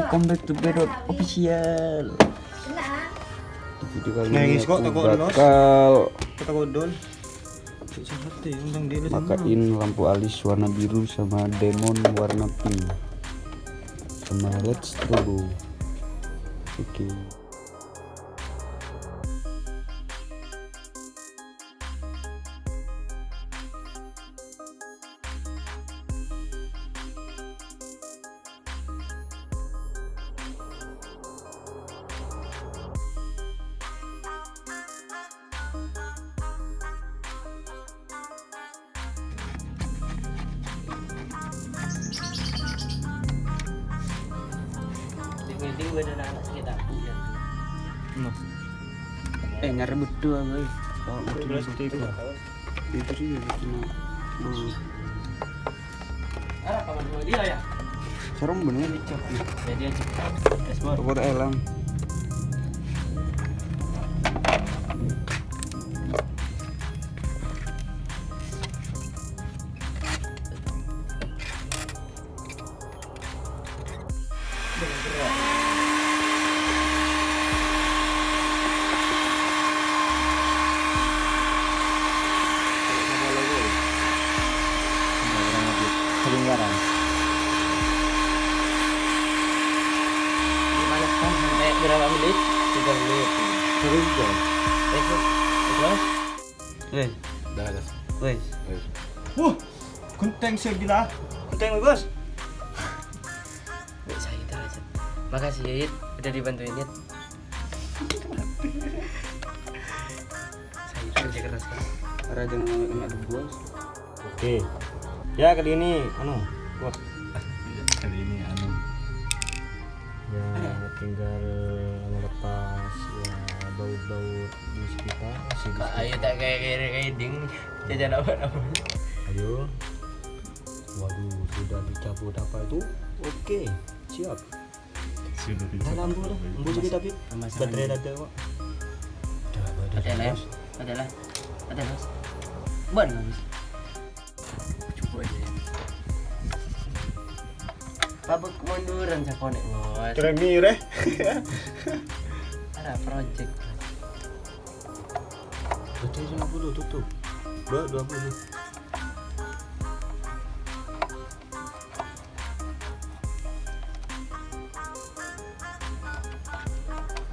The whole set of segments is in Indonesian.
Welcome back to bdood official. Video kali ini aku bakal makain lampu alis warna biru sama demon warna pink sama let's turbo. Oke. Gue dan anak sekitar Nyari berdua guys. Oh, itu sih itu kawan gue dia ya. serem bener Ya dia es buat elang. Kelinggaran. Gimana kan sampai berapa menit? 3 menit. Terus guys. Terus? Wes, Dah. wes. Wah, kunteng saya gila. Kunteng bos. Saya aja. Makasih ya Yit, udah dibantuin Yit. Saya kerja keras kan. Raja kena bos. Oke. Ya kali ini buat kali ini ya tinggal melepas ya baut-baut di sekitar Kak ayo tak kayak ding jajan apa. Ayo. Waduh, sudah dicabut apa itu? Oke, siap. Sudah Nah, lampu dah. Lampu jadi tapi baterai ada kok. Ada mas. Ban habis. Coba aja. Babak kemunduran sakone bos. Keren mire. Ada project. Baterai 50 tutup. 20.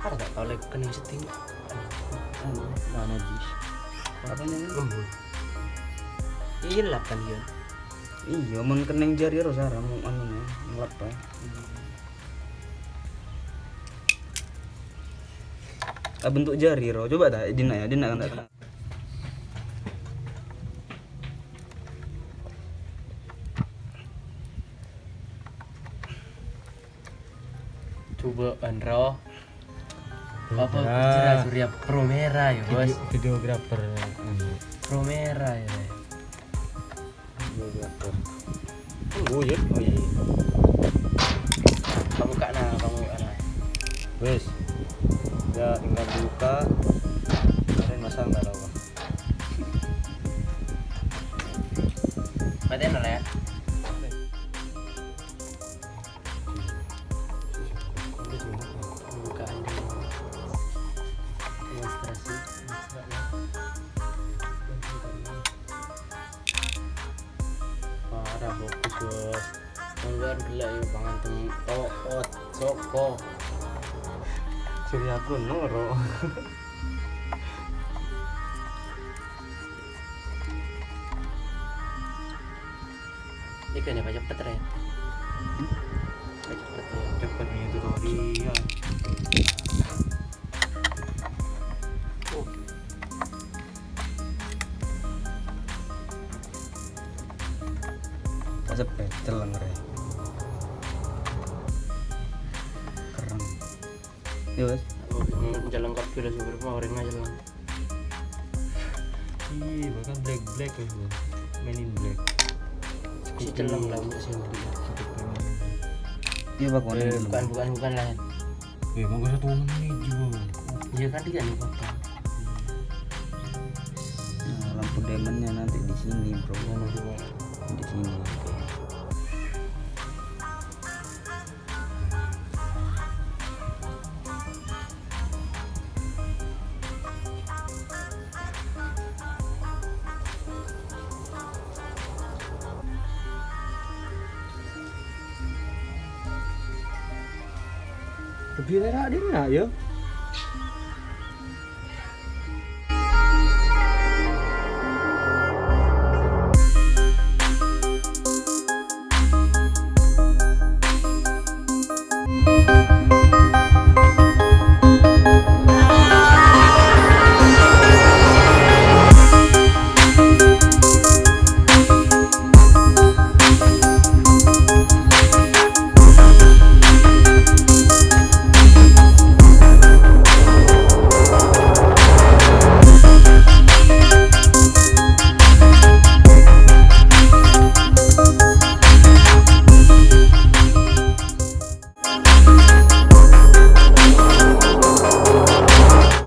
Ada tak tahu lagi kening setting. Mana jis? Apa namanya? Lembut. Iya lah kan dia. Iya, mun keneng jari harus arah mau ngelap ya. Bentuk jari ro, coba dah dina kan tak. Coba Andro. Apa cerah surya pro merah ya bos. Videografer Pro merah ya. videografer. Oh iya. Kamu buka nah. Wes. Ya tinggal buka. Kalian masang enggak tahu. Matiin lah ya. Bukaan dulu. Demonstrasi. Parah fokus bos. Keluar gila ya pangan tem toot soko. Ciri aku noro. Ikan ya cepet ya. Cepet ya. Cepat nih tutorial. Cepet celeng re. Keren. Iya, Bos. Jalan kaki udah super powering aja lah. Iya, bahkan black ya, Bos. Men in Black. Si celeng lah untuk sini. Iya, Pak. Bukan lah. Mau 1 menit juga. Iya kan dia nih foto. Nah, lampu demonnya nanti di sini, Bro. Di sini. Lebih rela dia nggak ya?